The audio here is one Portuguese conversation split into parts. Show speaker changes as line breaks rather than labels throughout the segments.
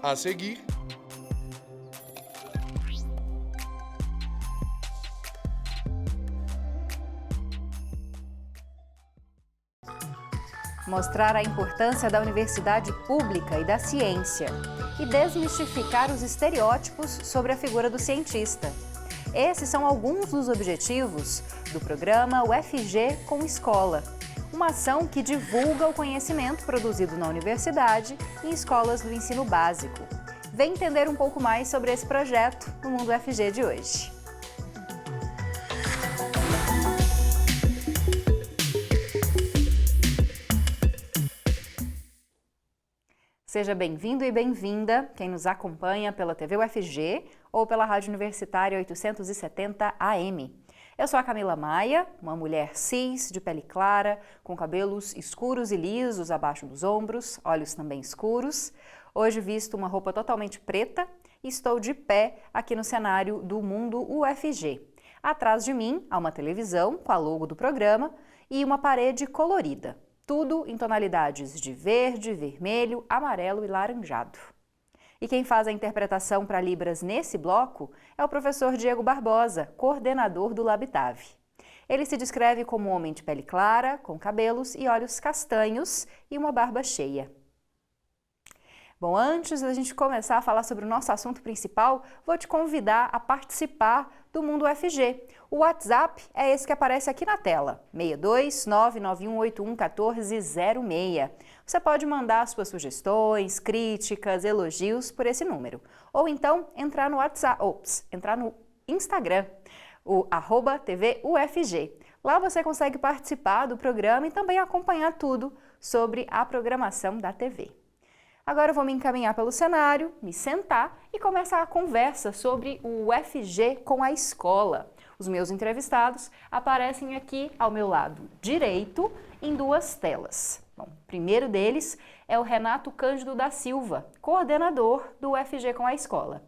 A seguir,
mostrar a importância da universidade pública e da ciência e desmistificar os estereótipos sobre a figura do cientista. Esses são alguns dos objetivos do programa UFG com Escola, uma ação que divulga o conhecimento produzido na universidade e em escolas do ensino básico. Vem entender um pouco mais sobre esse projeto no Mundo UFG de hoje. Seja bem-vindo e bem-vinda quem nos acompanha pela TV UFG ou pela Rádio Universitária 870 AM. Eu sou a Camila Maia, uma mulher cis, de pele clara, com cabelos escuros e lisos abaixo dos ombros, olhos também escuros. Hoje visto uma roupa totalmente preta e estou de pé aqui no cenário do Mundo UFG. Atrás de mim há uma televisão com a logo do programa e uma parede colorida. Tudo em tonalidades de verde, vermelho, amarelo e laranjado. E quem faz a interpretação para Libras nesse bloco é o professor Diego Barbosa, coordenador do Labitave. Ele se descreve como um homem de pele clara, com cabelos e olhos castanhos e uma barba cheia. Bom, antes da gente começar a falar sobre o nosso assunto principal, vou te convidar a participar do Mundo UFG. O WhatsApp é esse que aparece aqui na tela, 62991811406. Você pode mandar suas sugestões, críticas, elogios por esse número. Ou então entrar no entrar no Instagram, o @TVUFG. Lá você consegue participar do programa e também acompanhar tudo sobre a programação da TV. Agora eu vou me encaminhar pelo cenário, me sentar e começar a conversa sobre o UFG com a escola. Os meus entrevistados aparecem aqui ao meu lado direito em duas telas. Bom, o primeiro deles é o Renato Cândido da Silva, coordenador do UFG com a escola.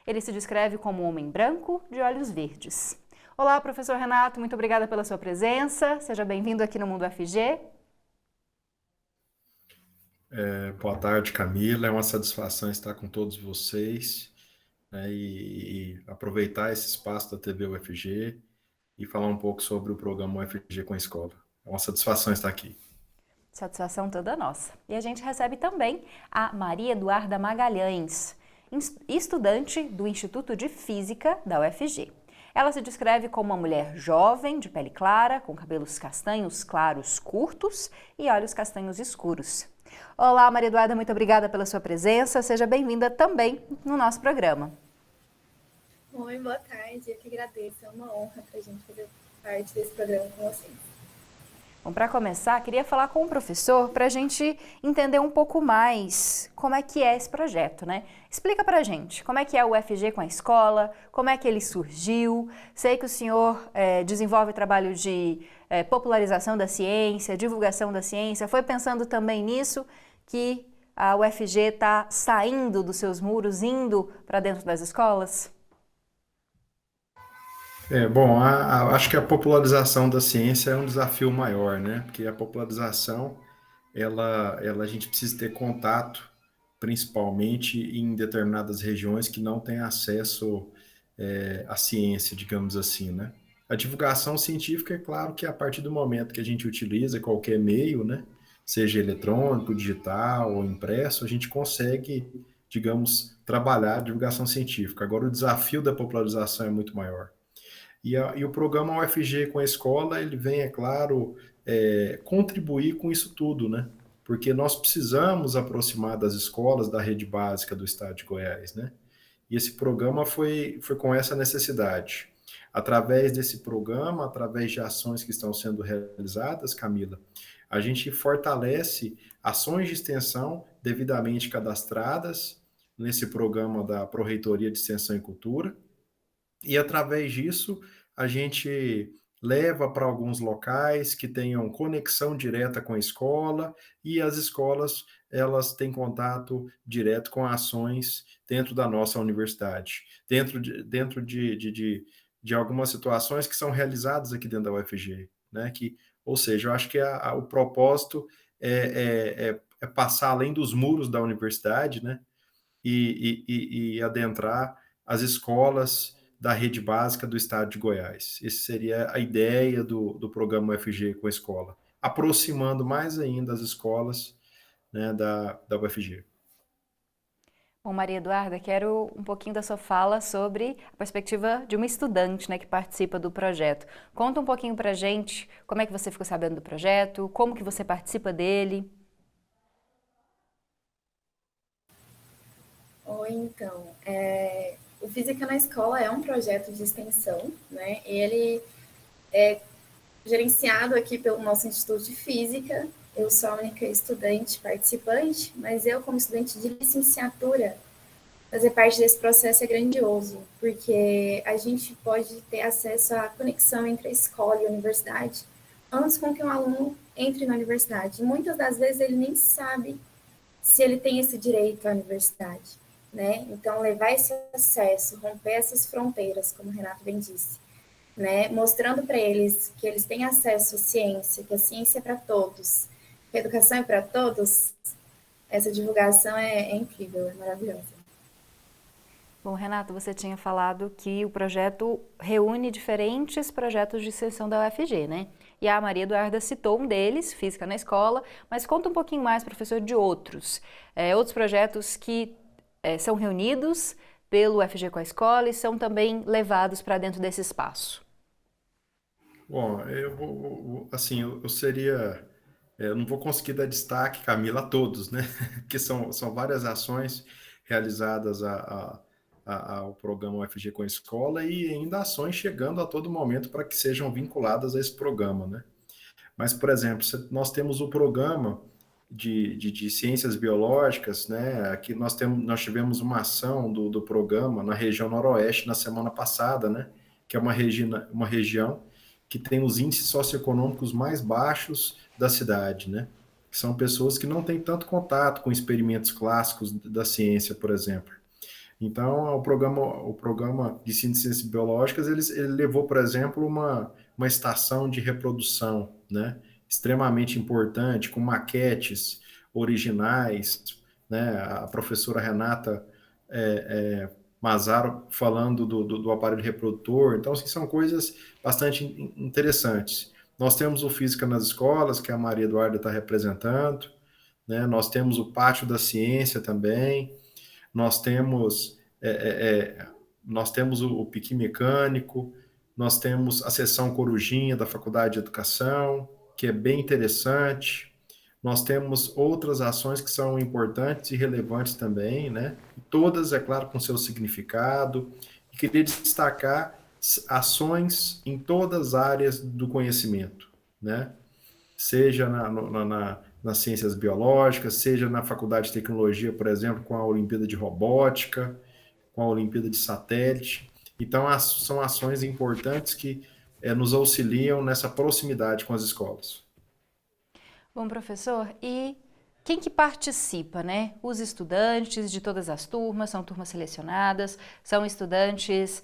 Ele se descreve como um homem branco de olhos verdes. Olá, professor Renato, muito obrigada pela sua presença. Seja bem-vindo aqui no Mundo UFG.
Boa tarde, Camila. É uma satisfação estar com todos vocês, né, e aproveitar esse espaço da TV UFG e falar um pouco sobre o programa UFG com a Escola. É uma satisfação estar aqui.
Satisfação toda nossa. E a gente recebe também a Maria Eduarda Magalhães, estudante do Instituto de Física da UFG. Ela se descreve como uma mulher jovem, de pele clara, com cabelos castanhos claros curtos e olhos castanhos escuros. Olá, Maria Eduarda, muito obrigada pela sua presença. Seja bem-vinda também no nosso programa.
Oi, boa tarde. Eu que agradeço. É uma honra para a gente fazer parte desse programa com vocês.
Bom, para começar, queria falar com o professor para a gente entender um pouco mais como é que é esse projeto, né? Explica para a gente como é que é o UFG com a escola, como é que ele surgiu. Sei que o senhor desenvolve trabalho de popularização da ciência, divulgação da ciência. Foi pensando também nisso que a UFG está saindo dos seus muros, indo para dentro das escolas?
Acho que a popularização da ciência é um desafio maior, né? Porque a popularização, a gente precisa ter contato, principalmente em determinadas regiões que não têm acesso à ciência, digamos assim, né? A divulgação científica, é claro que a partir do momento que a gente utiliza qualquer meio, né? Seja eletrônico, digital ou impresso, a gente consegue, digamos, trabalhar a divulgação científica. Agora, o desafio da popularização é muito maior. E o programa UFG com a escola, ele vem, é claro, contribuir com isso tudo, né? Porque nós precisamos aproximar das escolas da rede básica do estado de Goiás, né? E esse programa foi com essa necessidade. Através desse programa, através de ações que estão sendo realizadas, Camila, a gente fortalece ações de extensão devidamente cadastradas nesse programa da Pró-Reitoria de Extensão e Cultura, e através disso a gente leva para alguns locais que tenham conexão direta com a escola, e as escolas elas têm contato direto com ações dentro da nossa universidade, dentro de algumas situações que são realizadas aqui dentro da UFG, né? Ou seja, eu acho que o propósito é passar além dos muros da universidade, né? e adentrar as escolas da rede básica do estado de Goiás. Essa seria a ideia do programa UFG com a escola, aproximando mais ainda as escolas, né, da UFG.
Bom, Maria Eduarda, quero um pouquinho da sua fala sobre a perspectiva de uma estudante, né, que participa do projeto. Conta um pouquinho pra gente como é que você ficou sabendo do projeto, como que você participa dele.
Oi, então, o Física na Escola é um projeto de extensão, né? Ele é gerenciado aqui pelo nosso Instituto de Física. Eu sou a única estudante participante, mas eu, como estudante de licenciatura, fazer parte desse processo é grandioso, porque a gente pode ter acesso à conexão entre a escola e a universidade antes com que um aluno entre na universidade. E muitas das vezes ele nem sabe se ele tem esse direito à universidade, né? Então, levar esse acesso, romper essas fronteiras, como o Renato bem disse, né? Mostrando para eles que eles têm acesso à ciência, que a ciência é para todos, que a educação é para todos, essa divulgação é incrível, é maravilhosa.
Bom, Renato, você tinha falado que o projeto reúne diferentes projetos de extensão da UFG, né? E a Maria Eduarda citou um deles, Física na Escola, mas conta um pouquinho mais, professor, de outros. Outros projetos que são reunidos pelo UFG com a escola e são também levados para dentro desse espaço.
Bom, assim, eu não vou conseguir dar destaque, Camila, a todos, né? Porque são várias ações realizadas ao programa UFG com a escola e ainda ações chegando a todo momento para que sejam vinculadas a esse programa, né? Mas, por exemplo, nós temos o programa de ciências biológicas, né? Aqui nós tivemos uma ação do programa na região noroeste na semana passada, né? Que é uma região que tem os índices socioeconômicos mais baixos da cidade, né? Que são pessoas que não têm tanto contato com experimentos clássicos da ciência, por exemplo. Então, o programa de ciências biológicas, ele levou, por exemplo, uma estação de reprodução, né, extremamente importante, com maquetes originais, né, a professora Renata Mazaro falando do aparelho reprodutor. Então, assim, são coisas bastante interessantes. Nós temos o Física nas Escolas, que a Maria Eduarda está representando, né, nós temos o Pátio da Ciência também, nós temos, nós temos o Piqui Mecânico, nós temos a seção Corujinha da Faculdade de Educação, que é bem interessante. Nós temos outras ações que são importantes e relevantes também, né? Todas, é claro, com seu significado. E queria destacar ações em todas as áreas do conhecimento, né? Seja nas ciências biológicas, seja na Faculdade de Tecnologia, por exemplo, com a Olimpíada de Robótica, com a Olimpíada de Satélite. Então, são ações importantes que nos auxiliam nessa proximidade com as escolas.
Bom, professor, e quem que participa, né? Os estudantes de todas as turmas, são turmas selecionadas, são estudantes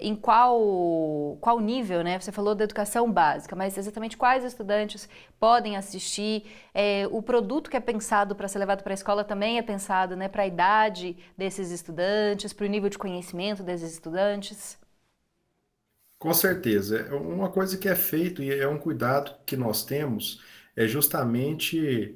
em qual nível, né? Você falou da educação básica, mas exatamente quais estudantes podem assistir? O produto que é pensado para ser levado para a escola também é pensado, né, para a idade desses estudantes, para o nível de conhecimento desses estudantes?
Com certeza. Uma coisa que é feito e é um cuidado que nós temos é justamente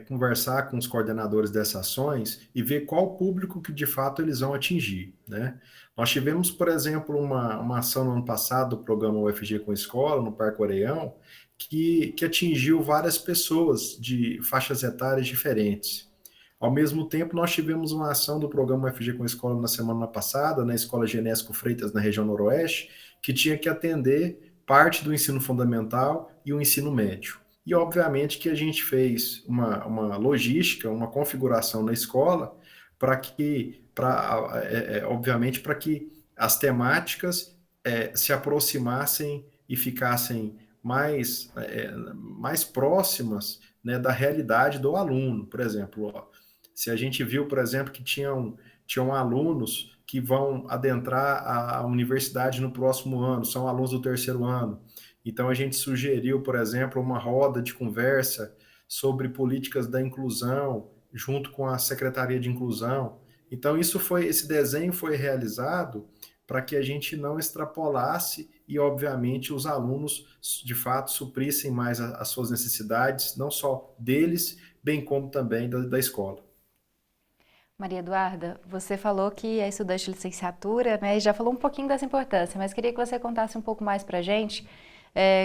conversar com os coordenadores dessas ações e ver qual público que de fato eles vão atingir, né? Nós tivemos, por exemplo, uma ação no ano passado do programa UFG com Escola, no Parque Oreião, que atingiu várias pessoas de faixas etárias diferentes. Ao mesmo tempo, nós tivemos uma ação do programa UFG com Escola na semana passada, na Escola Genésio Freitas, na região noroeste, que tinha que atender parte do ensino fundamental e o ensino médio. E, obviamente, que a gente fez uma logística, uma configuração na escola obviamente, para que as temáticas se aproximassem e ficassem mais próximas, né, da realidade do aluno. Por exemplo, se a gente viu, por exemplo, que tinham alunos que vão adentrar a universidade no próximo ano, são alunos do terceiro ano. Então, a gente sugeriu, por exemplo, uma roda de conversa sobre políticas da inclusão junto com a Secretaria de Inclusão. Então, esse desenho foi realizado para que a gente não extrapolasse e, obviamente, os alunos, de fato, suprissem mais as suas necessidades, não só deles, bem como também da escola.
Maria Eduarda, você falou que é estudante de licenciatura, né, e já falou um pouquinho dessa importância, mas queria que você contasse um pouco mais para a gente.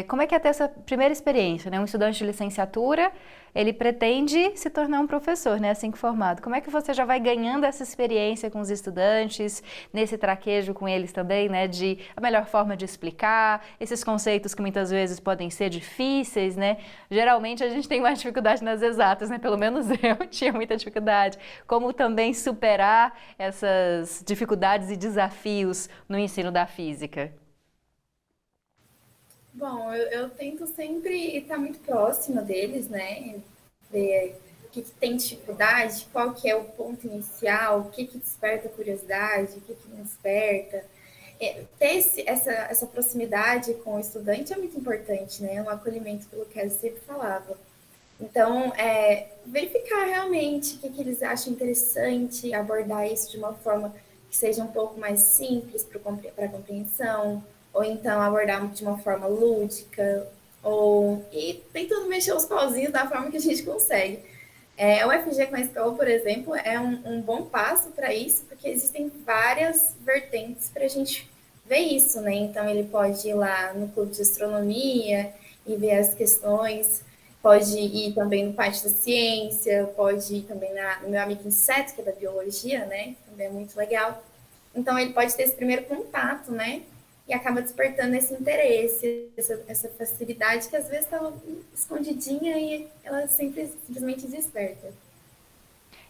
Como é que é ter essa primeira experiência, né? Um estudante de licenciatura, ele pretende se tornar um professor, né? Assim que formado. Como é que você já vai ganhando essa experiência com os estudantes, nesse traquejo com eles também, né? De a melhor forma de explicar, esses conceitos que muitas vezes podem ser difíceis, né? Geralmente a gente tem mais dificuldade nas exatas, né? Pelo menos eu tinha muita dificuldade. Como também superar essas dificuldades e desafios no ensino da física?
Bom, eu tento sempre estar muito próxima deles, né? Ver o que tem dificuldade, qual que é o ponto inicial, o que desperta curiosidade, o que não desperta. Ter essa proximidade com o estudante é muito importante, né? O acolhimento, pelo que eu sempre falava. Então, verificar realmente o que eles acham interessante, abordar isso de uma forma que seja um pouco mais simples para a compreensão, ou então abordar de uma forma lúdica, e tentando mexer os pauzinhos da forma que a gente consegue. O FG com a escola, por exemplo, é um bom passo para isso, porque existem várias vertentes para a gente ver isso, né? Então, ele pode ir lá no clube de astronomia e ver as questões, pode ir também no parte da ciência, pode ir também no meu amigo inseto, que é da biologia, né? Também é muito legal. Então, ele pode ter esse primeiro contato, né? E acaba despertando esse interesse, essa facilidade que às vezes estava escondidinha e ela simplesmente desperta.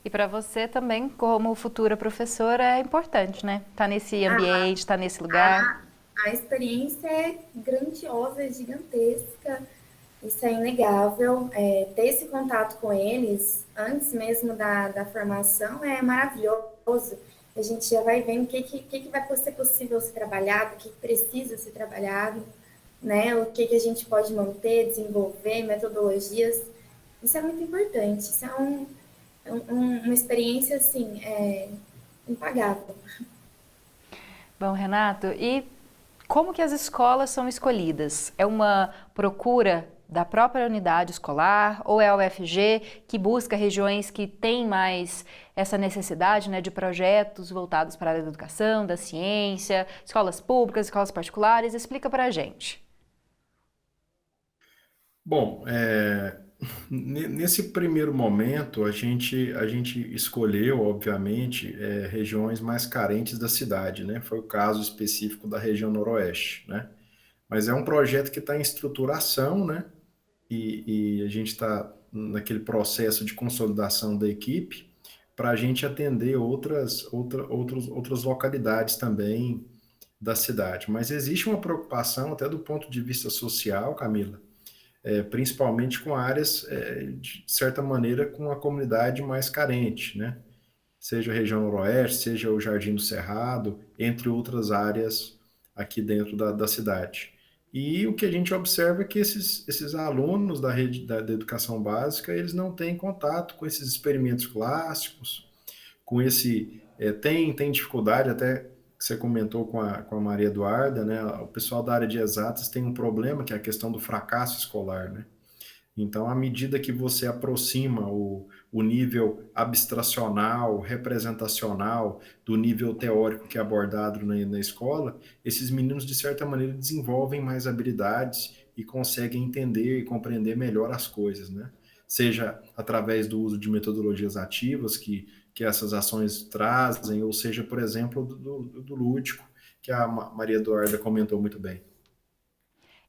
E para você também, como futura professora, é importante, né? Tá nesse
A,
ambiente, tá nesse lugar.
a, a experiência é grandiosa, é gigantesca, isso é inegável. Ter esse contato com eles antes mesmo da formação é maravilhoso. A gente já vai vendo o que vai ser possível ser trabalhado, o que precisa ser trabalhado, né? O que a gente pode manter, desenvolver, metodologias. Isso é muito importante. Isso é uma experiência assim, impagável.
Bom, Renato, e como que as escolas são escolhidas? É uma procura da própria unidade escolar ou é a UFG que busca regiões que têm mais essa necessidade, né, de projetos voltados para a área da educação, da ciência, escolas públicas, escolas particulares? Explica para a gente.
Bom, nesse primeiro momento, a gente escolheu, obviamente, regiões mais carentes da cidade, né? Foi o caso específico da região noroeste, né? Mas é um projeto que está em estruturação, né? E a gente está naquele processo de consolidação da equipe para a gente atender outras localidades também da cidade. Mas existe uma preocupação até do ponto de vista social, Camila, principalmente com áreas, de certa maneira, com a comunidade mais carente, né? Seja a região noroeste, seja o Jardim do Cerrado, entre outras áreas aqui dentro da cidade. E o que a gente observa é que esses alunos da rede da educação básica, eles não têm contato com esses experimentos clássicos, com tem dificuldade, até que você comentou com a Maria Eduarda, né? O pessoal da área de exatas tem um problema, que é a questão do fracasso escolar, né? Então, à medida que você aproxima o nível abstracional, representacional, do nível teórico que é abordado na escola, esses meninos, de certa maneira, desenvolvem mais habilidades e conseguem entender e compreender melhor as coisas, né? Seja através do uso de metodologias ativas que essas ações trazem, ou seja, por exemplo, do lúdico, que a Maria Eduarda comentou muito bem.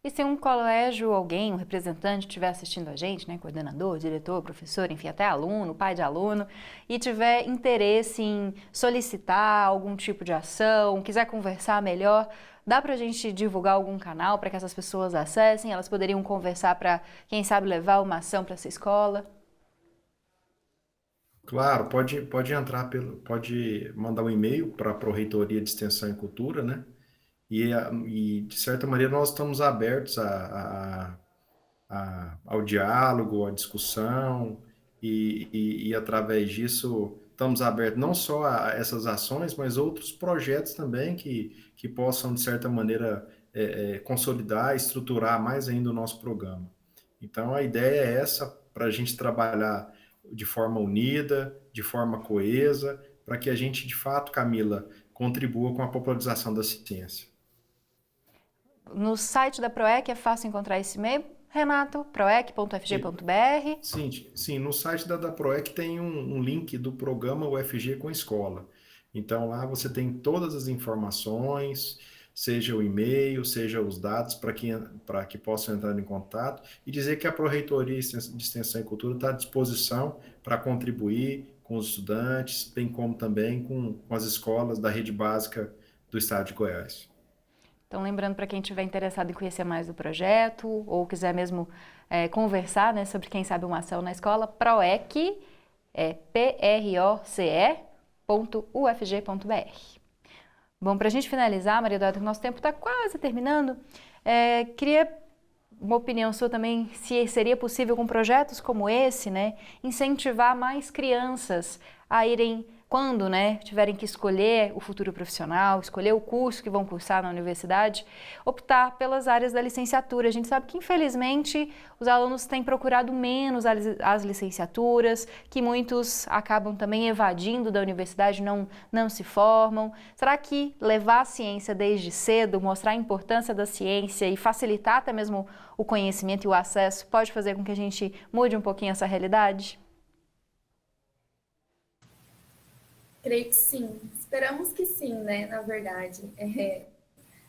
E se um colégio, alguém, um representante estiver assistindo a gente, né, coordenador, diretor, professor, enfim, até aluno, pai de aluno, e tiver interesse em solicitar algum tipo de ação, quiser conversar melhor, dá para a gente divulgar algum canal para que essas pessoas acessem? Elas poderiam conversar para, quem sabe, levar uma ação para essa escola?
Claro, pode entrar pode mandar um e-mail para a Pró-Reitoria de Extensão e Cultura, né? E, de certa maneira, nós estamos abertos ao diálogo, à discussão, e através disso estamos abertos não só a essas ações, mas outros projetos também que possam, de certa maneira, consolidar, estruturar mais ainda o nosso programa. Então, a ideia é essa, para a gente trabalhar de forma unida, de forma coesa, para que a gente, de fato, Camila, contribua com a popularização da ciência.
No site da PROEC é fácil encontrar esse e-mail, Renato, proec.fg.br.
Sim, no site da PROEC tem um link do programa UFG com a escola. Então, lá você tem todas as informações, seja o e-mail, seja os dados para que possam entrar em contato e dizer que a Pró-Reitoria de Extensão e Cultura está à disposição para contribuir com os estudantes, bem como também com as escolas da rede básica do estado de Goiás.
Então, lembrando para quem estiver interessado em conhecer mais do projeto ou quiser mesmo conversar, né, sobre quem sabe uma ação na escola, PROEC, proec.ufg.br. Bom, para a gente finalizar, Maria Eduarda, que nosso tempo está quase terminando, queria uma opinião sua também, se seria possível com projetos como esse, né, incentivar mais crianças a irem, quando, né, tiverem que escolher o futuro profissional, escolher o curso que vão cursar na universidade, optar pelas áreas da licenciatura. A gente sabe que, infelizmente, os alunos têm procurado menos as licenciaturas, que muitos acabam também evadindo da universidade, não se formam. Será que levar a ciência desde cedo, mostrar a importância da ciência e facilitar até mesmo o conhecimento e o acesso pode fazer com que a gente mude um pouquinho essa realidade?
Creio que sim. Esperamos que sim, né? Na verdade,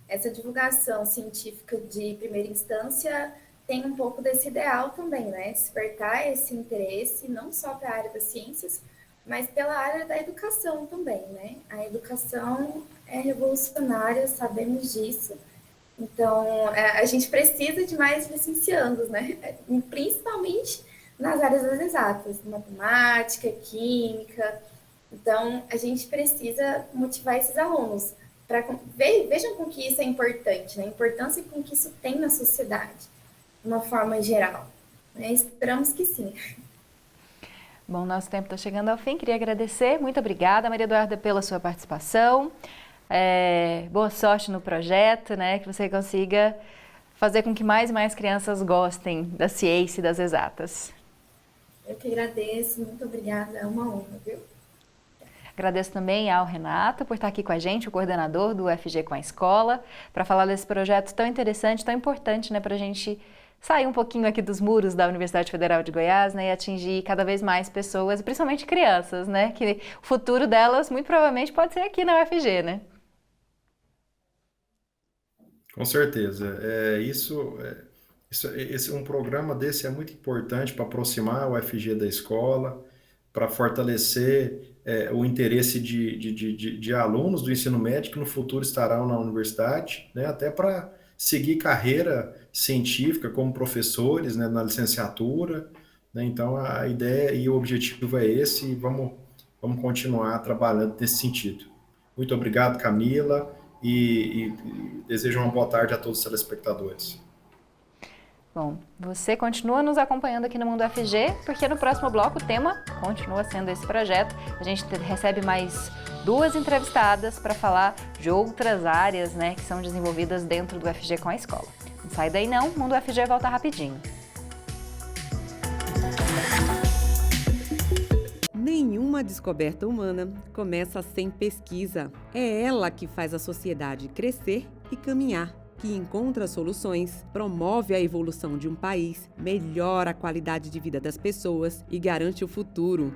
essa divulgação científica de primeira instância tem um pouco desse ideal também, né? Despertar esse interesse não só para a área das ciências, mas pela área da educação também, né? A educação é revolucionária, sabemos disso. Então, a gente precisa de mais licenciandos, né? Principalmente nas áreas das exatas, matemática, química. Então, a gente precisa motivar esses alunos para vejam com que isso é importante, né? A importância com que isso tem na sociedade, de uma forma geral. Né? Esperamos que sim.
Bom, nosso tempo está chegando ao fim. Queria agradecer. Muito obrigada, Maria Eduarda, pela sua participação. Boa sorte no projeto, né? Que você consiga fazer com que mais e mais crianças gostem da ciência e das exatas.
Eu que agradeço. Muito obrigada. É uma honra, viu?
Agradeço também ao Renato por estar aqui com a gente, o coordenador do UFG com a escola, para falar desse projeto tão interessante, tão importante, né, para a gente sair um pouquinho aqui dos muros da Universidade Federal de Goiás, né, e atingir cada vez mais pessoas, principalmente crianças, né, que o futuro delas muito provavelmente pode ser aqui na UFG, né?
Com certeza. Um programa desse é muito importante para aproximar o UFG da escola, para fortalecer o interesse de alunos do ensino médio que no futuro estarão na universidade, né, até para seguir carreira científica como professores, né, na licenciatura. Né, então, a ideia e o objetivo é esse e vamos continuar trabalhando nesse sentido. Muito obrigado, Camila, e desejo uma boa tarde a todos os telespectadores.
Bom, você continua nos acompanhando aqui no Mundo UFG, porque no próximo bloco o tema continua sendo esse projeto. A gente recebe mais 2 entrevistadas para falar de outras áreas, né, que são desenvolvidas dentro do UFG com a escola. Não sai daí não, o Mundo UFG volta rapidinho.
Nenhuma descoberta humana começa sem pesquisa. É ela que faz a sociedade crescer e caminhar, que encontra soluções, promove a evolução de um país, melhora a qualidade de vida das pessoas e garante o futuro.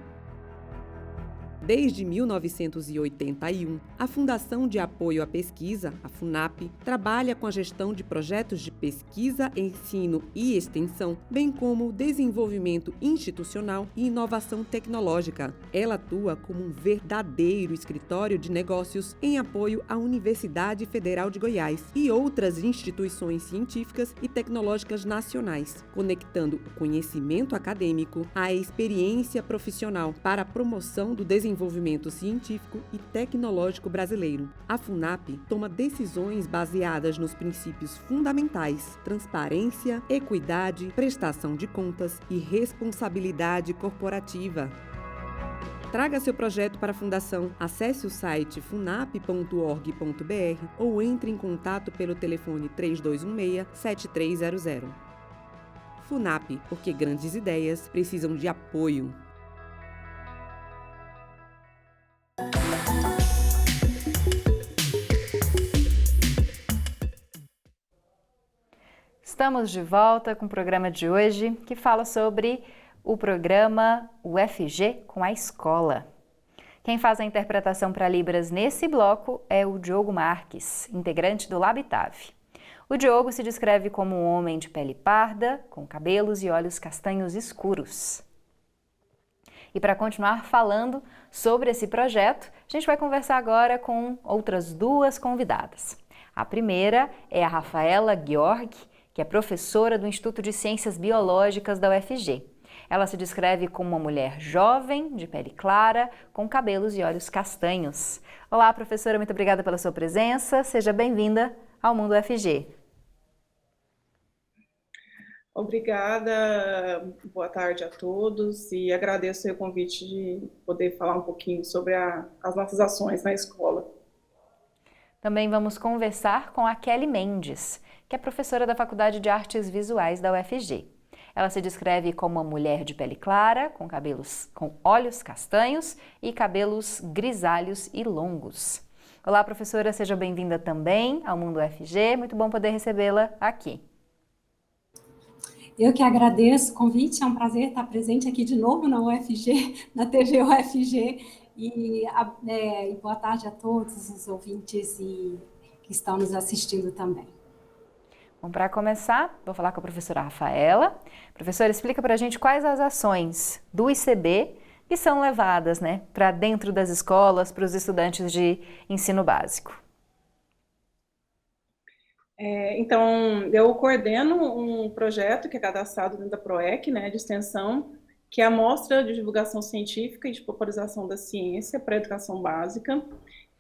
Desde 1981, a Fundação de Apoio à Pesquisa, a FUNAP, trabalha com a gestão de projetos de pesquisa, ensino e extensão, bem como desenvolvimento institucional e inovação tecnológica. Ela atua como um verdadeiro escritório de negócios em apoio à Universidade Federal de Goiás e outras instituições científicas e tecnológicas nacionais, conectando o conhecimento acadêmico à experiência profissional para a promoção do desenvolvimento científico e tecnológico brasileiro. A FUNAP toma decisões baseadas nos princípios fundamentais paz, transparência, equidade, prestação de contas e responsabilidade corporativa. Traga seu projeto para a Fundação. Acesse o site funap.org.br ou entre em contato pelo telefone 3216-7300. Funap, porque grandes ideias precisam de apoio.
Estamos de volta com o programa de hoje, que fala sobre o programa UFG com a escola. Quem faz a interpretação para Libras nesse bloco é o Diogo Marques, integrante do Labitave. O Diogo se descreve como um homem de pele parda, com cabelos e olhos castanhos escuros. E para continuar falando sobre esse projeto, a gente vai conversar agora com outras duas convidadas. A primeira é a Rafaela Georg, que é professora do Instituto de Ciências Biológicas da UFG. Ela se descreve como uma mulher jovem, de pele clara, com cabelos e olhos castanhos. Olá, professora, muito obrigada pela sua presença. Seja bem-vinda ao Mundo UFG.
Obrigada, boa tarde a todos e agradeço o convite de poder falar um pouquinho sobre as nossas ações na escola.
Também vamos conversar com a Kelly Mendes, que é professora da Faculdade de Artes Visuais da UFG. Ela se descreve como uma mulher de pele clara, com olhos castanhos e cabelos grisalhos e longos. Olá, professora, seja bem-vinda também ao Mundo UFG. Muito bom poder recebê-la aqui.
Eu que agradeço o convite, é um prazer estar presente aqui de novo na UFG, na TV UFG, e boa tarde a todos os ouvintes que estão nos assistindo também.
Bom, para começar, vou falar com a professora Rafaela. Professora, explica para a gente quais as ações do ICB que são levadas, para dentro das escolas, para os estudantes de ensino básico.
Então, eu coordeno um projeto que é cadastrado dentro da PROEC, de extensão, que é a Mostra de Divulgação Científica e de Popularização da Ciência para a Educação Básica,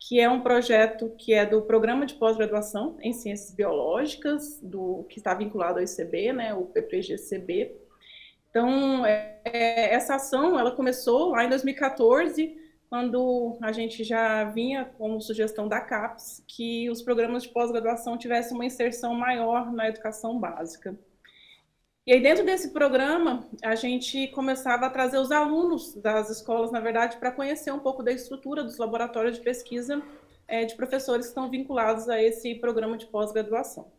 que é um projeto que é do Programa de Pós-Graduação em Ciências Biológicas, que está vinculado ao ICB, o PPGCB. Então, essa ação ela começou lá em 2014, quando a gente já vinha como sugestão da CAPES que os programas de pós-graduação tivessem uma inserção maior na educação básica. E aí, dentro desse programa, a gente começava a trazer os alunos das escolas, na verdade, para conhecer um pouco da estrutura dos laboratórios de pesquisa de professores que estão vinculados a esse programa de pós-graduação.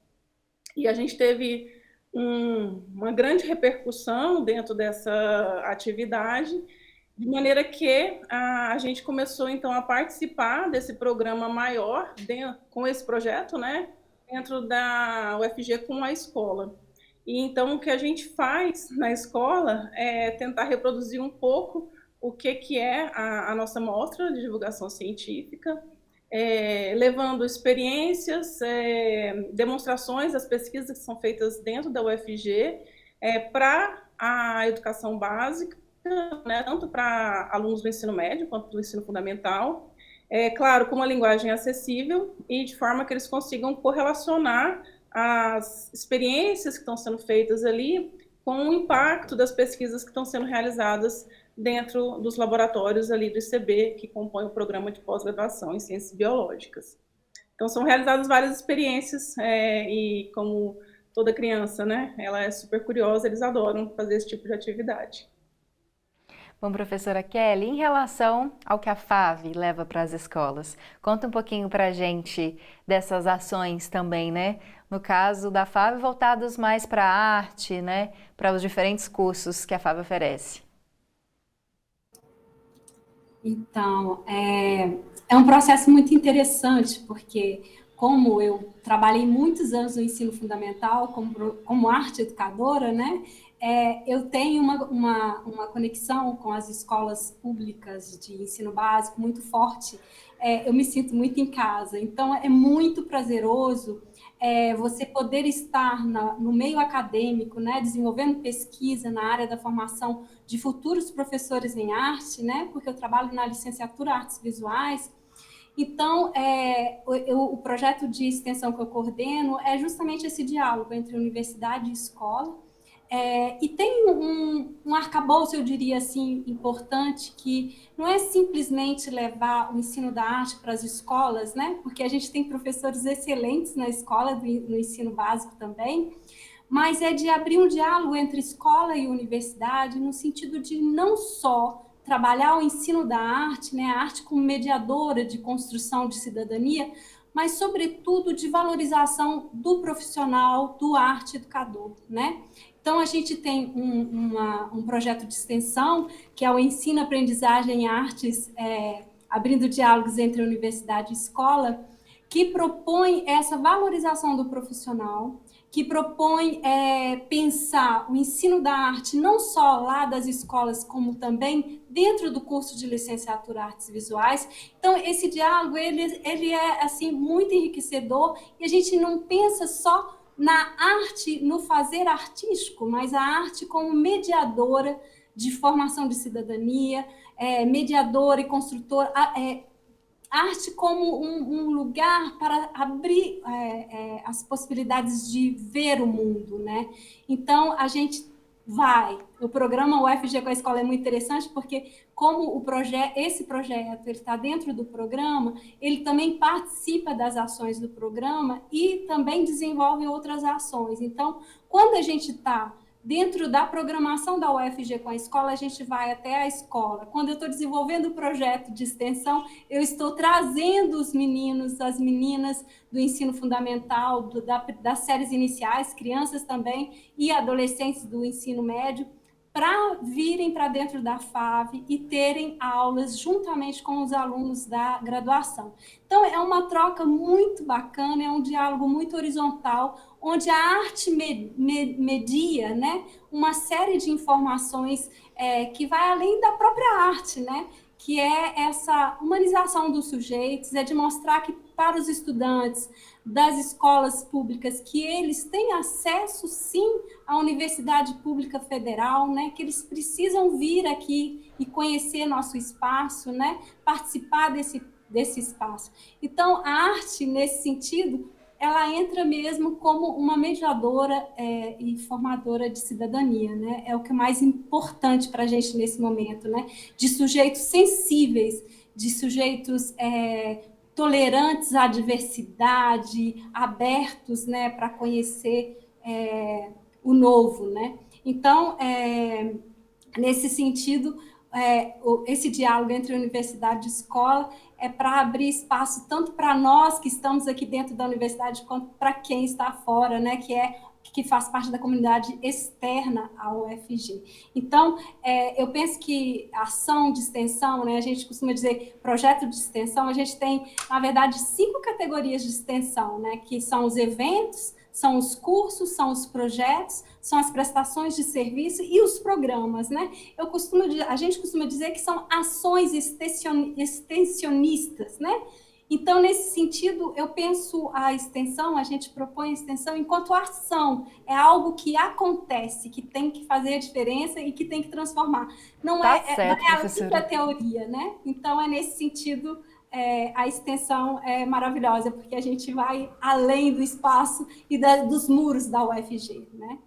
E a gente teve uma grande repercussão dentro dessa atividade, de maneira que a gente começou, então, a participar desse programa maior, com esse projeto, dentro da UFG com a escola. E, então, o que a gente faz na escola é tentar reproduzir um pouco o que é a nossa mostra de divulgação científica, levando experiências, demonstrações das pesquisas que são feitas dentro da UFG para a educação básica, tanto para alunos do ensino médio quanto do ensino fundamental, claro, com uma linguagem acessível e de forma que eles consigam correlacionar as experiências que estão sendo feitas ali com o impacto das pesquisas que estão sendo realizadas dentro dos laboratórios ali do ICB, que compõe o programa de pós-graduação em Ciências Biológicas. Então, são realizadas várias experiências e, como toda criança, ela é super curiosa, eles adoram fazer esse tipo de atividade.
Bom, professora Kelly, em relação ao que a FAV leva para as escolas, conta um pouquinho para a gente dessas ações também, No caso da FAV, voltados mais para a arte, para os diferentes cursos que a FAV oferece.
Então, é um processo muito interessante, porque como eu trabalhei muitos anos no ensino fundamental como arte educadora, eu tenho uma conexão com as escolas públicas de ensino básico muito forte. Eu me sinto muito em casa. Então, é muito prazeroso você poder estar no meio acadêmico, desenvolvendo pesquisa na área da formação de futuros professores em arte, porque eu trabalho na licenciatura Artes Visuais, Então, o projeto de extensão que eu coordeno é justamente esse diálogo entre universidade e escola. E tem um arcabouço, eu diria assim, importante, que não é simplesmente levar o ensino da arte para as escolas, né? Porque a gente tem professores excelentes na escola, no ensino básico também, mas é de abrir um diálogo entre escola e universidade, no sentido de não só trabalhar o ensino da arte, né, a arte como mediadora de construção de cidadania, mas, sobretudo, de valorização do profissional, do arte educador, né? Então, a gente tem um projeto de extensão, que é o Ensino, Aprendizagem e Artes, abrindo diálogos entre universidade e escola, que propõe essa valorização do profissional, que propõe pensar o ensino da arte não só lá das escolas, como também dentro do curso de licenciatura Artes Visuais. Então, esse diálogo ele é assim, muito enriquecedor, e a gente não pensa só na arte, no fazer artístico, mas a arte como mediadora de formação de cidadania, mediadora e construtora, arte como um lugar para abrir as possibilidades de ver o mundo, né? Então, a gente o programa UFG com a Escola é muito interessante, porque como esse projeto está dentro do programa, ele também participa das ações do programa e também desenvolve outras ações. Então, quando a gente está dentro da programação da UFG com a escola, a gente vai até a escola. Quando eu estou desenvolvendo o projeto de extensão, eu estou trazendo os meninos, as meninas do ensino fundamental, das séries iniciais, crianças também, e adolescentes do ensino médio, para virem para dentro da FAV e terem aulas juntamente com os alunos da graduação. Então, é uma troca muito bacana, é um diálogo muito horizontal, onde a arte media, né, uma série de informações que vai além da própria arte, né, que é essa humanização dos sujeitos, é de mostrar que para os estudantes das escolas públicas que eles têm acesso, sim, à Universidade Pública Federal, né, que eles precisam vir aqui e conhecer nosso espaço, né, participar desse espaço. Então, a arte, nesse sentido, ela entra mesmo como uma mediadora e formadora de cidadania, né? É o que é mais importante para a gente nesse momento, né? De sujeitos sensíveis, de sujeitos tolerantes à diversidade, abertos, né, para conhecer o novo, né? Então, nesse sentido, esse diálogo entre universidade e escola é para abrir espaço tanto para nós que estamos aqui dentro da universidade, quanto para quem está fora, né, que faz parte da comunidade externa ao UFG. Então, eu penso que a ação de extensão, né, a gente costuma dizer projeto de extensão, a gente tem, na verdade, 5 categorias de extensão, né, que são os eventos, são os cursos, são os projetos, são as prestações de serviço e os programas, né? A gente costuma dizer que são ações extensionistas, né? Então, nesse sentido, eu penso a extensão, a gente propõe a extensão enquanto ação, é algo que acontece, que tem que fazer a diferença e que tem que transformar. Não
Tá
é
certo,
além da teoria, né? Então, é nesse sentido... a extensão é maravilhosa, porque a gente vai além do espaço e dos muros da UFG, né?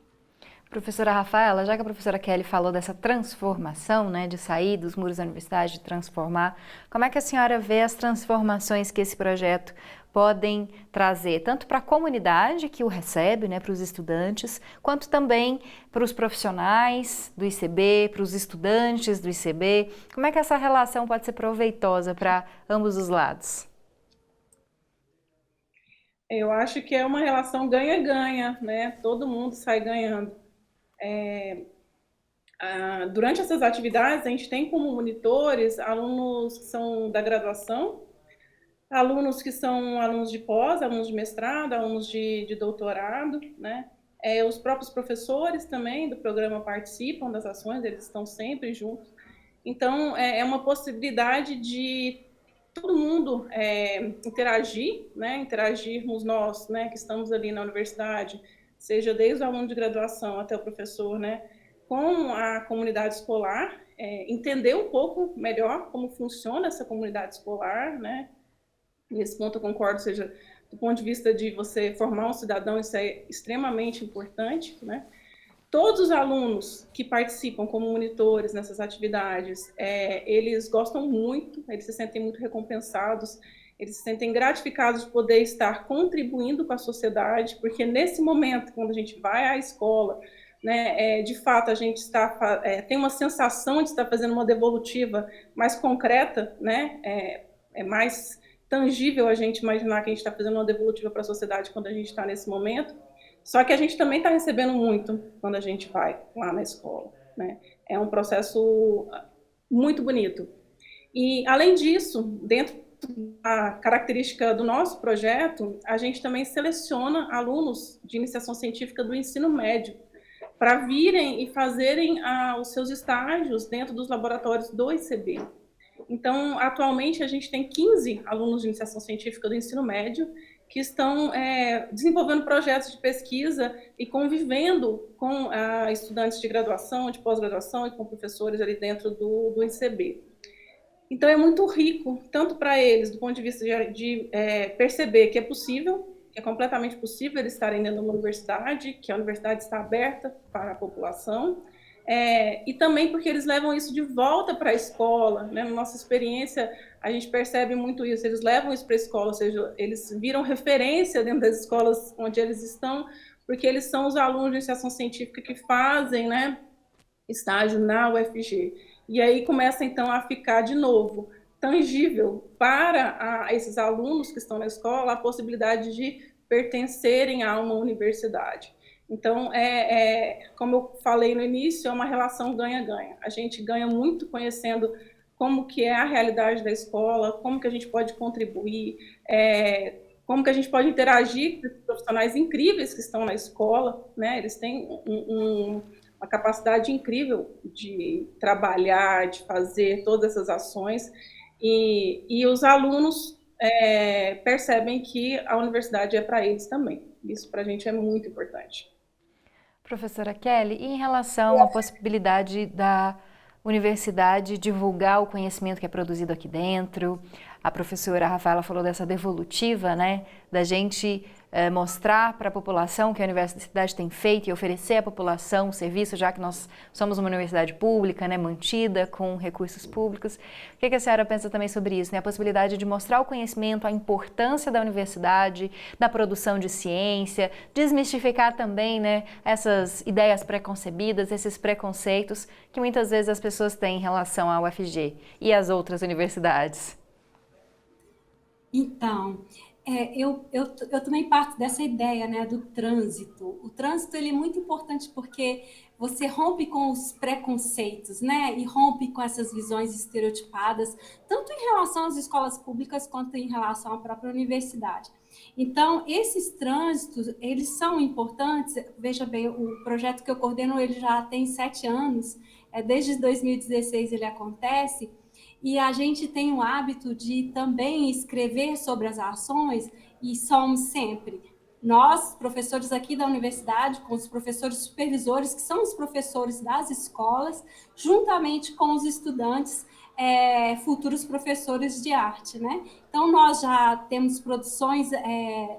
Professora Rafaela, já que a professora Kelly falou dessa transformação, né, de sair dos muros da universidade, de transformar, como é que a senhora vê as transformações que esse projeto podem trazer, tanto para a comunidade que o recebe, né, para os estudantes, quanto também para os profissionais do ICB, para os estudantes do ICB? Como é que essa relação pode ser proveitosa para ambos os lados?
Eu acho que é uma relação ganha-ganha, né? Todo mundo sai ganhando. Durante essas atividades, a gente tem como monitores alunos que são da graduação, alunos que são alunos de pós, alunos de mestrado, alunos de doutorado, né? Os próprios professores também do programa participam das ações, eles estão sempre juntos. Então, é uma possibilidade de todo mundo interagir, né? Interagirmos nós, né, que estamos ali na universidade, seja desde o aluno de graduação até o professor, né, com a comunidade escolar, entender um pouco melhor como funciona essa comunidade escolar, né, Nesse ponto eu concordo, ou seja, do ponto de vista de você formar um cidadão, isso é extremamente importante, né? Todos os alunos que participam como monitores nessas atividades, eles gostam muito, eles se sentem muito recompensados, eles se sentem gratificados de poder estar contribuindo com a sociedade, porque nesse momento, quando a gente vai à escola, né, de fato a gente tem uma sensação de estar fazendo uma devolutiva mais concreta, né, é mais tangível a gente imaginar que a gente está fazendo uma devolutiva para a sociedade quando a gente está nesse momento. Só que a gente também está recebendo muito quando a gente vai lá na escola, né? É um processo muito bonito. E, além disso, dentro da característica do nosso projeto, a gente também seleciona alunos de iniciação científica do ensino médio para virem e fazerem os seus estágios dentro dos laboratórios do ICB. Então, atualmente, a gente tem 15 alunos de iniciação científica do ensino médio que estão desenvolvendo projetos de pesquisa e convivendo com estudantes de graduação, de pós-graduação e com professores ali dentro do ICB. Então, é muito rico, tanto para eles, do ponto de vista de perceber que é possível, que é completamente possível eles estarem dentro de uma universidade, que a universidade está aberta para a população, e também porque eles levam isso de volta para a escola, né? Na nossa experiência, a gente percebe muito isso, eles levam isso para a escola, ou seja, eles viram referência dentro das escolas onde eles estão, porque eles são os alunos de iniciação científica que fazem, né, estágio na UFG. E aí começa, então, a ficar, de novo, tangível para esses alunos que estão na escola a possibilidade de pertencerem a uma universidade. Então, como eu falei no início, é uma relação ganha-ganha. A gente ganha muito conhecendo como que é a realidade da escola, como que a gente pode contribuir, como que a gente pode interagir com os profissionais incríveis que estão na escola, né? Eles têm uma capacidade incrível de trabalhar, de fazer todas essas ações, e os alunos percebem que a universidade é para eles também. Isso para a gente é muito importante.
Professora Kelly, e em relação à possibilidade da universidade divulgar o conhecimento que é produzido aqui dentro, a professora Rafaela falou dessa devolutiva, né, da gente mostrar para a população o que a universidade tem feito e oferecer à população o serviço, já que nós somos uma universidade pública, né, mantida com recursos públicos. O que a senhora pensa também sobre isso, né, a possibilidade de mostrar o conhecimento, a importância da universidade, da produção de ciência, desmistificar também, né, essas ideias preconcebidas, esses preconceitos que muitas vezes as pessoas têm em relação à UFG e às outras universidades?
Então, eu também parto dessa ideia, né, do trânsito. O trânsito ele é muito importante porque você rompe com os preconceitos, né, e rompe com essas visões estereotipadas, tanto em relação às escolas públicas quanto em relação à própria universidade. Então, esses trânsitos, eles são importantes. Veja bem, o projeto que eu coordeno, ele já tem 7 anos, desde 2016 ele acontece, e a gente tem o hábito de também escrever sobre as ações, e somos sempre nós, professores aqui da universidade, com os professores supervisores, que são os professores das escolas, juntamente com os estudantes, futuros professores de arte, né? Então, nós já temos produções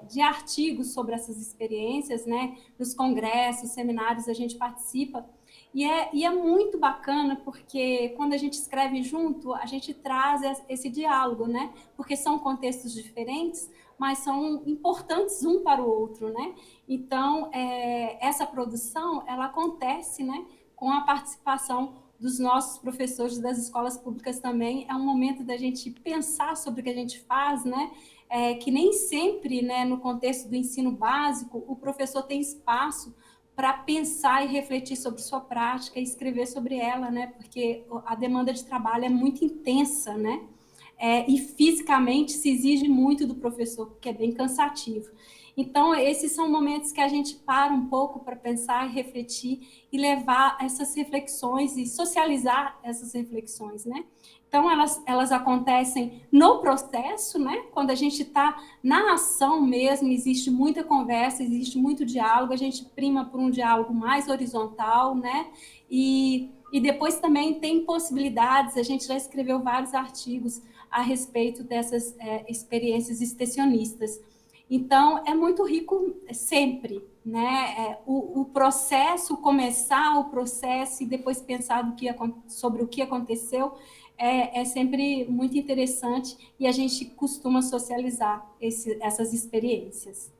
de artigos sobre essas experiências, né? Nos congressos, seminários, a gente participa. E é muito bacana, porque quando a gente escreve junto, a gente traz esse diálogo, né? Porque são contextos diferentes, mas são importantes um para o outro, né? Então, essa produção, ela acontece, né, com a participação dos nossos professores das escolas públicas também. É um momento da gente pensar sobre o que a gente faz, né? Que nem sempre, né, no contexto do ensino básico, o professor tem espaço para pensar e refletir sobre sua prática e escrever sobre ela, né? Porque a demanda de trabalho é muito intensa, né? E fisicamente se exige muito do professor, que é bem cansativo. Então, esses são momentos que a gente para um pouco para pensar e refletir e levar essas reflexões e socializar essas reflexões, né? Então, elas acontecem no processo, né? Quando a gente está na ação mesmo, existe muita conversa, existe muito diálogo, a gente prima por um diálogo mais horizontal, né? E depois também tem possibilidades, a gente já escreveu vários artigos a respeito dessas experiências extensionistas. Então, é muito rico sempre, né? O processo, começar o processo e depois pensar sobre o que aconteceu é sempre muito interessante e a gente costuma socializar essas experiências.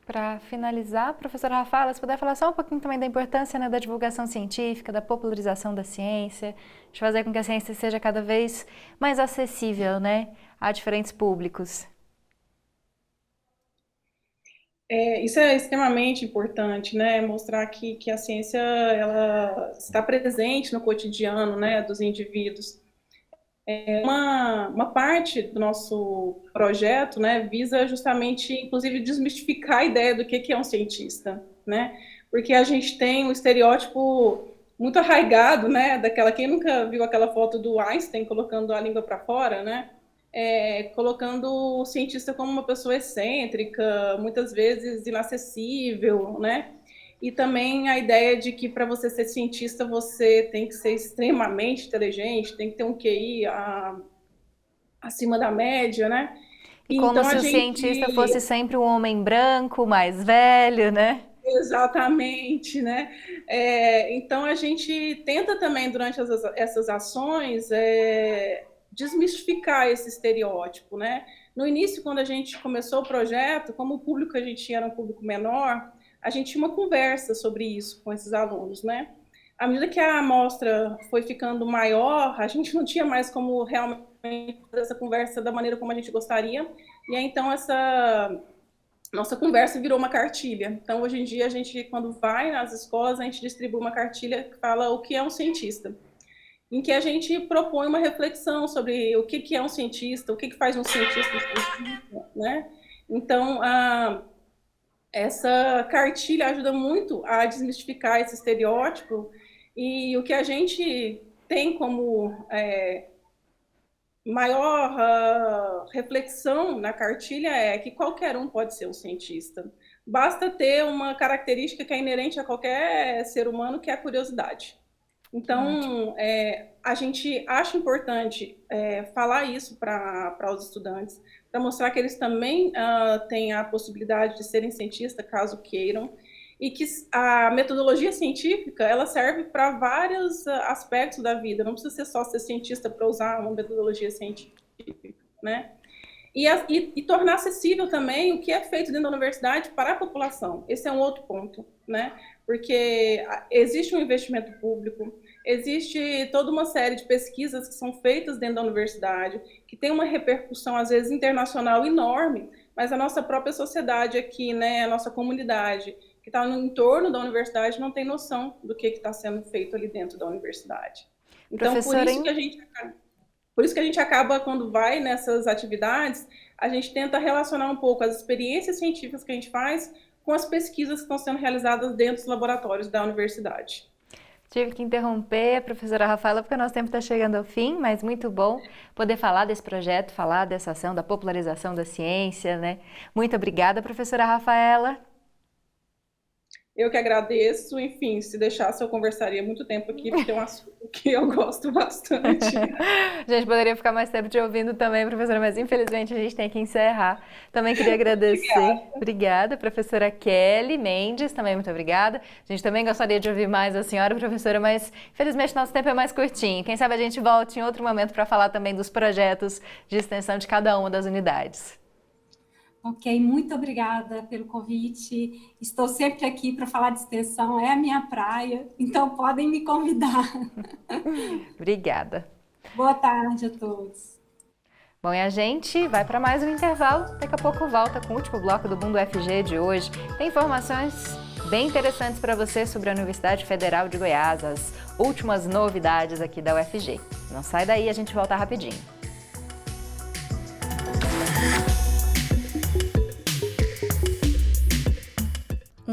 Para finalizar, professora Rafaela, se puder falar só um pouquinho também da importância, né, da divulgação científica, da popularização da ciência, de fazer com que a ciência seja cada vez mais acessível, né, a diferentes públicos.
Isso é extremamente importante, né? Mostrar que a ciência ela está presente no cotidiano, né, dos indivíduos. Uma parte do nosso projeto, né, visa justamente, inclusive, desmistificar a ideia do que é um cientista, né? Porque a gente tem um estereótipo muito arraigado, né? Quem nunca viu aquela foto do Einstein colocando a língua para fora, né? Colocando o cientista como uma pessoa excêntrica, muitas vezes inacessível, né? E também a ideia de que para você ser cientista você tem que ser extremamente inteligente, tem que ter um QI acima da média, né?
E como se o cientista fosse sempre um homem branco, mais velho, né?
Exatamente, né? Então a gente tenta também durante essas ações desmistificar esse estereótipo, né? No início, quando a gente começou o projeto, como o público que a gente tinha era um público menor, a gente tinha uma conversa sobre isso com esses alunos, né? À medida que a amostra foi ficando maior, a gente não tinha mais como realmente fazer essa conversa da maneira como a gente gostaria, e aí, então, essa nossa conversa virou uma cartilha. Então, hoje em dia, a gente, quando vai nas escolas, a gente distribui uma cartilha que fala o que é um cientista, em que a gente propõe uma reflexão sobre o que é um cientista, o que faz um cientista, né? Então, essa cartilha ajuda muito a desmistificar esse estereótipo, e o que a gente tem como maior reflexão na cartilha é que qualquer um pode ser um cientista. Basta ter uma característica que é inerente a qualquer ser humano, que é a curiosidade. Então, a gente acha importante falar isso para os estudantes, para mostrar que eles também têm a possibilidade de serem cientistas, caso queiram, e que a metodologia científica ela serve para vários aspectos da vida, não precisa ser só ser cientista para usar uma metodologia científica, né? E tornar acessível também o que é feito dentro da universidade para a população. Esse é um outro ponto, né? Porque existe um investimento público, existe toda uma série de pesquisas que são feitas dentro da universidade, que tem uma repercussão, às vezes, internacional enorme, mas a nossa própria sociedade aqui, né, a nossa comunidade, que está no entorno da universidade, não tem noção do que está sendo feito ali dentro da universidade. Então, por isso que a gente acaba, quando vai nessas atividades, a gente tenta relacionar um pouco as experiências científicas que a gente faz com as pesquisas que estão sendo realizadas dentro dos laboratórios da universidade.
Tive que interromper a professora Rafaela, porque o nosso tempo está chegando ao fim, mas muito bom poder falar desse projeto, falar dessa ação da popularização da ciência, né? Muito obrigada, professora Rafaela.
Eu que agradeço, enfim, se deixasse eu conversaria muito tempo aqui, porque é um assunto que eu gosto bastante.
A gente poderia ficar mais tempo te ouvindo também, professora, mas infelizmente a gente tem que encerrar. Também queria agradecer. Obrigada, professora Kelly Mendes, também muito obrigada. A gente também gostaria de ouvir mais a senhora, professora, mas infelizmente nosso tempo é mais curtinho. Quem sabe a gente volte em outro momento para falar também dos projetos de extensão de cada uma das unidades.
Ok, muito obrigada pelo convite. Estou sempre aqui para falar de extensão, é a minha praia, então podem me convidar.
Obrigada.
Boa tarde a todos.
Bom, e a gente vai para mais um intervalo. Daqui a pouco volta com o último bloco do Mundo UFG de hoje. Tem informações bem interessantes para você sobre a Universidade Federal de Goiás, as últimas novidades aqui da UFG. Não sai daí, a gente volta rapidinho.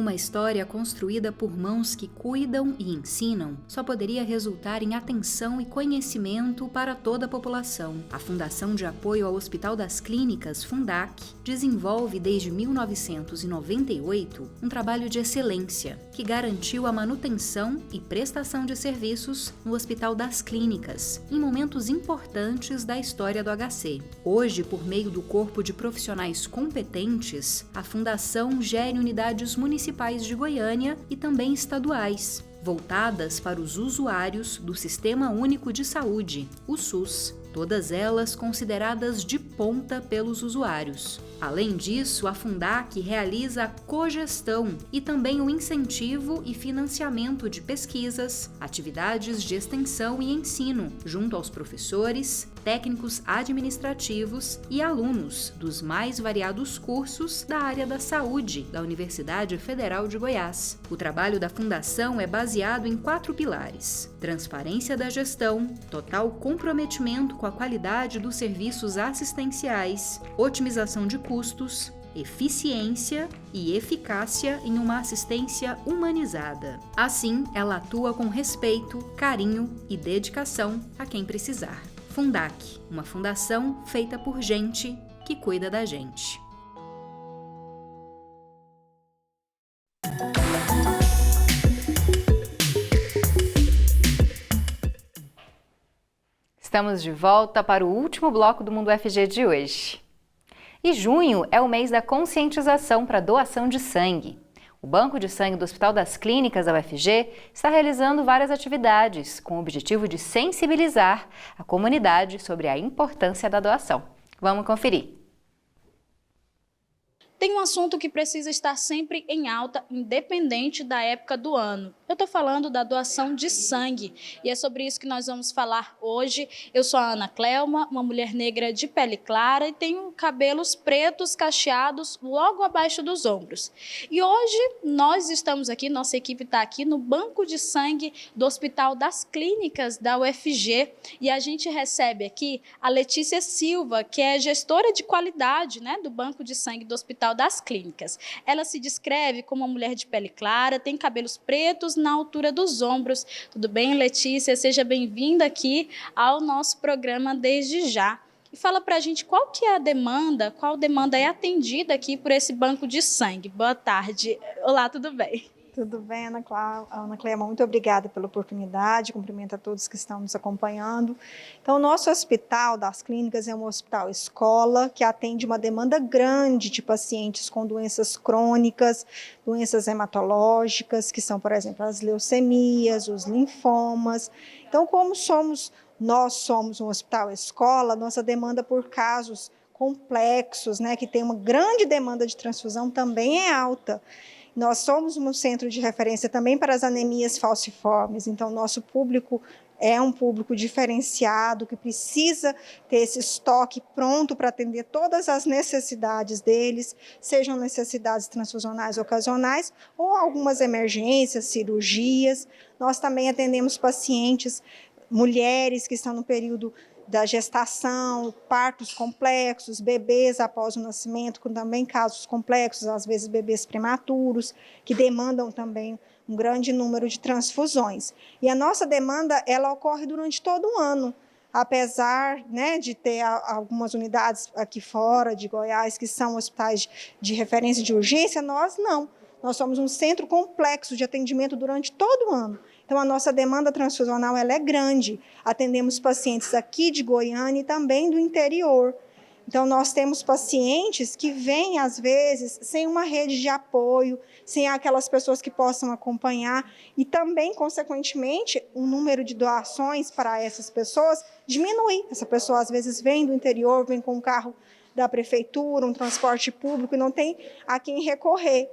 Uma história construída por mãos que cuidam e ensinam só poderia resultar em atenção e conhecimento para toda a população. A Fundação de Apoio ao Hospital das Clínicas, Fundac, desenvolve desde 1998 um trabalho de excelência que garantiu a manutenção e prestação de serviços no Hospital das Clínicas em momentos importantes da história do HC. Hoje, por meio do corpo de profissionais competentes, a Fundação gere unidades municipais de Goiânia e também estaduais, voltadas para os usuários do Sistema Único de Saúde, o SUS, todas elas consideradas de ponta pelos usuários. Além disso, a Fundac realiza a cogestão e também o incentivo e financiamento de pesquisas, atividades de extensão e ensino, junto aos professores, técnicos administrativos e alunos dos mais variados cursos da área da saúde da Universidade Federal de Goiás. O trabalho da Fundação é baseado em 4 pilares: transparência da gestão, total comprometimento com a qualidade dos serviços assistenciais, otimização de custos, eficiência e eficácia em uma assistência humanizada. Assim, ela atua com respeito, carinho e dedicação a quem precisar. Fundac, uma fundação feita por gente que cuida da gente. Estamos de volta para o último bloco do Mundo UFG de hoje. E junho é o mês da conscientização para doação de sangue. O Banco de Sangue do Hospital das Clínicas da UFG está realizando várias atividades com o objetivo de sensibilizar a comunidade sobre a importância da doação. Vamos conferir.
Tem um assunto que precisa estar sempre em alta, independente da época do ano. Eu estou falando da doação de sangue e é sobre isso que nós vamos falar hoje. Eu sou a Ana Clelma, uma mulher negra de pele clara e tenho cabelos pretos cacheados logo abaixo dos ombros. E hoje nós estamos aqui, nossa equipe está aqui no Banco de Sangue do Hospital das Clínicas da UFG e a gente recebe aqui a Letícia Silva, que é gestora de qualidade, do Banco de Sangue do Hospital das Clínicas. Ela se descreve como uma mulher de pele clara, tem cabelos pretos na altura dos ombros. Tudo bem, Letícia? Seja bem-vinda aqui ao nosso programa desde já. E fala pra gente qual demanda é atendida aqui por esse banco de sangue. Boa tarde. Olá, tudo bem?
Tudo bem, Ana Clema, muito obrigada pela oportunidade, cumprimento a todos que estão nos acompanhando. Então, o nosso Hospital das Clínicas é um hospital escola que atende uma demanda grande de pacientes com doenças crônicas, doenças hematológicas, que são, por exemplo, as leucemias, os linfomas. Então, como nós somos um hospital escola, nossa demanda por casos complexos, que tem uma grande demanda de transfusão, também é alta. Nós somos um centro de referência também para as anemias falciformes, então nosso público é um público diferenciado, que precisa ter esse estoque pronto para atender todas as necessidades deles, sejam necessidades transfusionais ocasionais ou algumas emergências, cirurgias. Nós também atendemos pacientes, mulheres que estão no período da gestação, partos complexos, bebês após o nascimento, com também casos complexos, às vezes bebês prematuros, que demandam também um grande número de transfusões. E a nossa demanda, ela ocorre durante todo o ano, apesar de ter algumas unidades aqui fora de Goiás, que são hospitais de referência de urgência, nós não. Nós somos um centro complexo de atendimento durante todo o ano. Então, a nossa demanda transfusional ela é grande. Atendemos pacientes aqui de Goiânia e também do interior. Então, nós temos pacientes que vêm, às vezes, sem uma rede de apoio, sem aquelas pessoas que possam acompanhar. E também, consequentemente, o número de doações para essas pessoas diminui. Essa pessoa, às vezes, vem do interior, vem com um carro da prefeitura, um transporte público, e não tem a quem recorrer.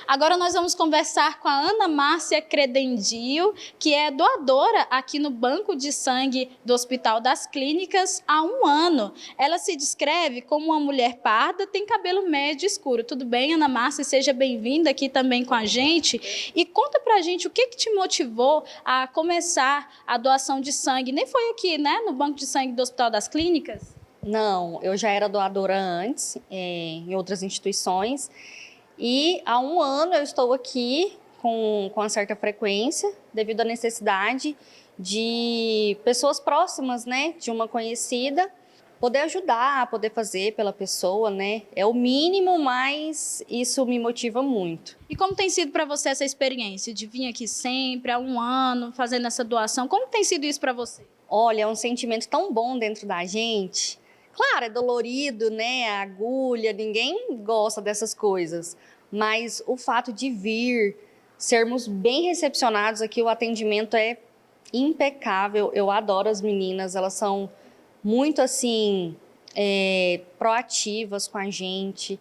Agora nós vamos conversar com a Ana Márcia Credendio, que é doadora aqui no Banco de Sangue do Hospital das Clínicas há 1 ano. Ela se descreve como uma mulher parda, tem cabelo médio escuro. Tudo bem, Ana Márcia? Seja bem-vinda aqui também com a gente. E conta pra gente o que te motivou a começar a doação de sangue. Nem foi aqui, no Banco de Sangue do Hospital das Clínicas?
Não, eu já era doadora antes, em outras instituições. E há 1 ano eu estou aqui com uma certa frequência, devido à necessidade de pessoas próximas, né, de uma conhecida, poder ajudar, poder fazer pela pessoa, né? É o mínimo, mas isso me motiva muito.
E como tem sido para você essa experiência de vir aqui sempre, há 1 ano, fazendo essa doação? Como tem sido isso para você?
Olha, é um sentimento tão bom dentro da gente. Claro, é dolorido, né? A agulha, ninguém gosta dessas coisas. Mas o fato de vir, sermos bem recepcionados aqui, o atendimento é impecável. Eu adoro as meninas, elas são muito assim, proativas com a gente.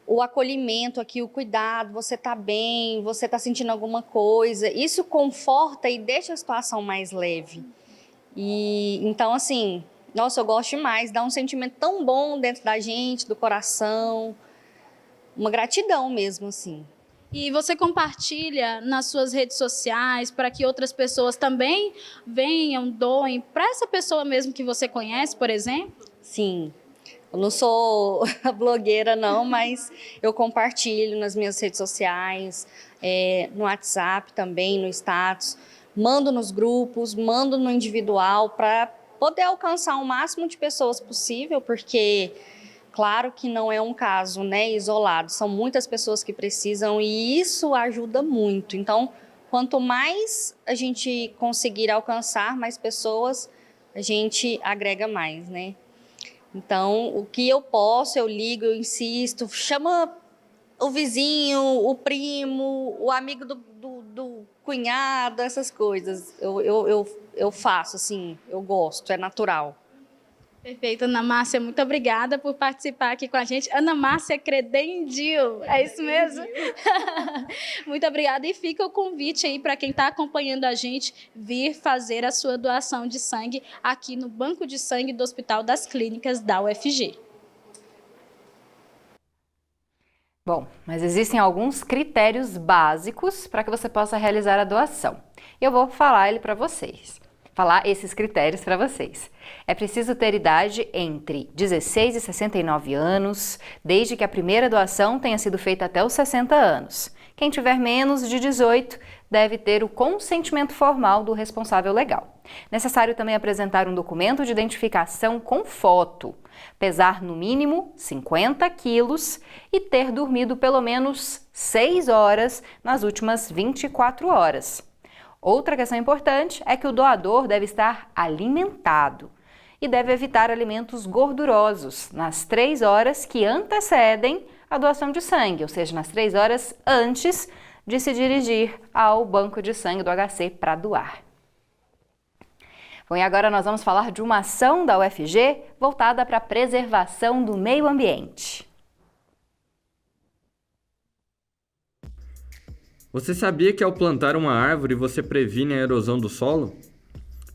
O acolhimento aqui, o cuidado, você tá bem, você tá sentindo alguma coisa, isso conforta e deixa a situação mais leve. E então, assim, nossa, eu gosto demais, dá um sentimento tão bom dentro da gente, do coração, uma gratidão mesmo, assim.
E você compartilha nas suas redes sociais para que outras pessoas também venham, doem para essa pessoa mesmo que você conhece, por exemplo?
Sim, eu não sou blogueira não, mas eu compartilho nas minhas redes sociais, no WhatsApp também, no status, mando nos grupos, mando no individual para poder alcançar o máximo de pessoas possível, porque claro que não é um caso, né, isolado, são muitas pessoas que precisam e isso ajuda muito. Então, quanto mais a gente conseguir alcançar mais pessoas, a gente agrega mais, né? Então, o que eu posso, eu ligo, eu insisto, chama o vizinho, o primo, o amigo do cunhado, essas coisas. Eu faço, assim, eu gosto, é natural.
Perfeito, Ana Márcia, muito obrigada por participar aqui com a gente. Ana Márcia Credendil, é isso mesmo? Muito obrigada e fica o convite aí para quem está acompanhando a gente vir fazer a sua doação de sangue aqui no Banco de Sangue do Hospital das Clínicas da UFG.
Bom, mas existem alguns critérios básicos para que você possa realizar a doação. Eu vou falar esses critérios para vocês. É preciso ter idade entre 16 e 69 anos, desde que a primeira doação tenha sido feita até os 60 anos. Quem tiver menos de 18 deve ter o consentimento formal do responsável legal. Necessário também apresentar um documento de identificação com foto, pesar no mínimo 50 quilos e ter dormido pelo menos 6 horas nas últimas 24 horas. Outra questão importante é que o doador deve estar alimentado e deve evitar alimentos gordurosos nas 3 horas que antecedem a doação de sangue, ou seja, nas 3 horas antes de se dirigir ao banco de sangue do HC para doar. Bom, e agora nós vamos falar de uma ação da UFG voltada para a preservação do meio ambiente.
Você sabia que ao plantar uma árvore você previne a erosão do solo?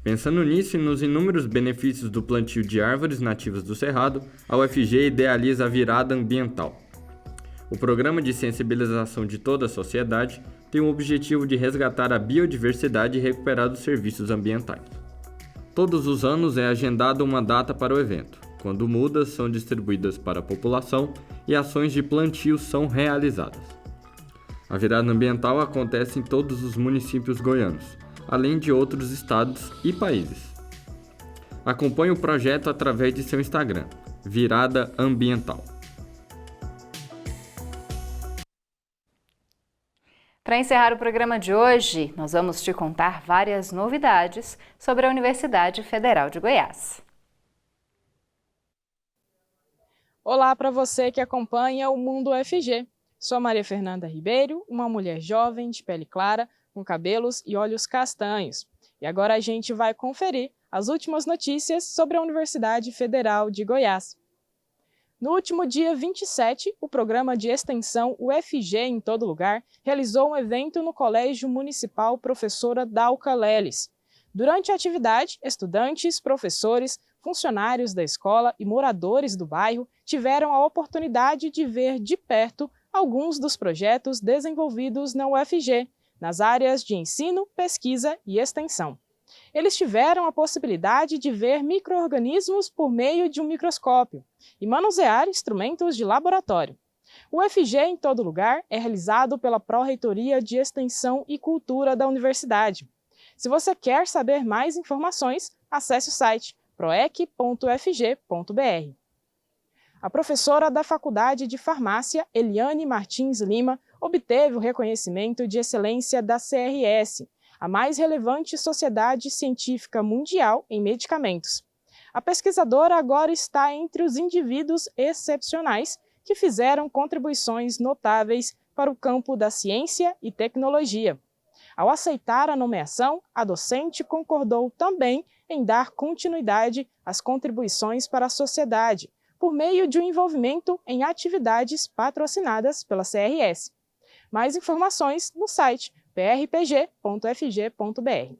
Pensando nisso e nos inúmeros benefícios do plantio de árvores nativas do Cerrado, a UFG idealiza a Virada Ambiental. O programa de sensibilização de toda a sociedade tem o objetivo de resgatar a biodiversidade e recuperar os serviços ambientais. Todos os anos é agendada uma data para o evento, quando mudas são distribuídas para a população e ações de plantio são realizadas. A Virada Ambiental acontece em todos os municípios goianos, além de outros estados e países. Acompanhe o projeto através de seu Instagram, Virada Ambiental.
Para encerrar o programa de hoje, nós vamos te contar várias novidades sobre a Universidade Federal de Goiás.
Olá para você que acompanha o Mundo UFG. Sou Maria Fernanda Ribeiro, uma mulher jovem, de pele clara, com cabelos e olhos castanhos. E agora a gente vai conferir as últimas notícias sobre a Universidade Federal de Goiás. No último dia 27, o programa de extensão UFG em Todo Lugar realizou um evento no Colégio Municipal Professora Dalca Leles. Durante a atividade, estudantes, professores, funcionários da escola e moradores do bairro tiveram a oportunidade de ver de perto alguns dos projetos desenvolvidos na UFG, nas áreas de ensino, pesquisa e extensão. Eles tiveram a possibilidade de ver micro-organismos por meio de um microscópio e manusear instrumentos de laboratório. O UFG em Todo Lugar é realizado pela Pró-Reitoria de Extensão e Cultura da Universidade. Se você quer saber mais informações, acesse o site proec.ufg.br. A professora da Faculdade de Farmácia, Eliane Martins Lima, obteve o reconhecimento de excelência da CRS, a mais relevante sociedade científica mundial em medicamentos. A pesquisadora agora está entre os indivíduos excepcionais que fizeram contribuições notáveis para o campo da ciência e tecnologia. Ao aceitar a nomeação, a docente concordou também em dar continuidade às contribuições para a sociedade, por meio de um envolvimento em atividades patrocinadas pela CRS. Mais informações no site prpg.fg.br.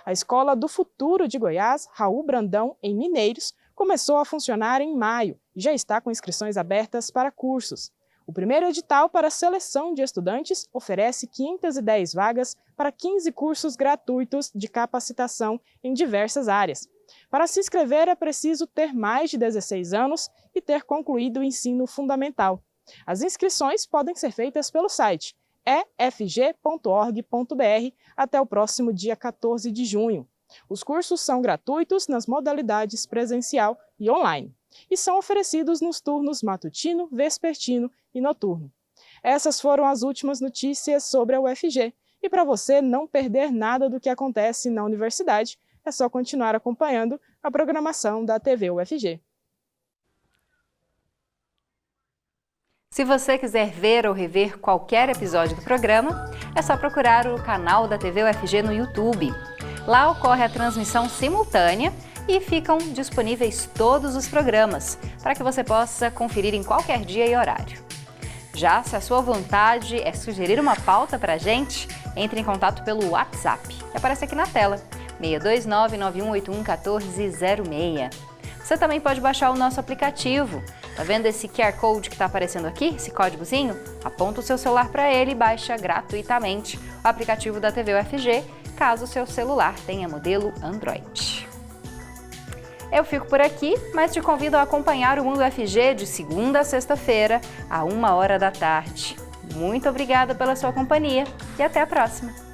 A Escola do Futuro de Goiás, Raul Brandão, em Mineiros, começou a funcionar em maio e já está com inscrições abertas para cursos. O primeiro edital para a seleção de estudantes oferece 510 vagas para 15 cursos gratuitos de capacitação em diversas áreas. Para se inscrever é preciso ter mais de 16 anos e ter concluído o ensino fundamental. As inscrições podem ser feitas pelo site efg.org.br até o próximo dia 14 de junho. Os cursos são gratuitos nas modalidades presencial e online e são oferecidos nos turnos matutino, vespertino e noturno. Essas foram as últimas notícias sobre a UFG. E para você não perder nada do que acontece na universidade, é só continuar acompanhando a programação da TV UFG.
Se você quiser ver ou rever qualquer episódio do programa, é só procurar o canal da TV UFG no YouTube. Lá ocorre a transmissão simultânea e ficam disponíveis todos os programas, para que você possa conferir em qualquer dia e horário. Já se a sua vontade é sugerir uma pauta para a gente, entre em contato pelo WhatsApp, que aparece aqui na tela, 629-9181-1406. Você também pode baixar o nosso aplicativo. Tá vendo esse QR Code que está aparecendo aqui, esse códigozinho? Aponta o seu celular para ele e baixa gratuitamente o aplicativo da TV UFG, caso o seu celular tenha modelo Android. Eu fico por aqui, mas te convido a acompanhar o Mundo UFG de segunda a sexta-feira, à 13h. Muito obrigada pela sua companhia e até a próxima!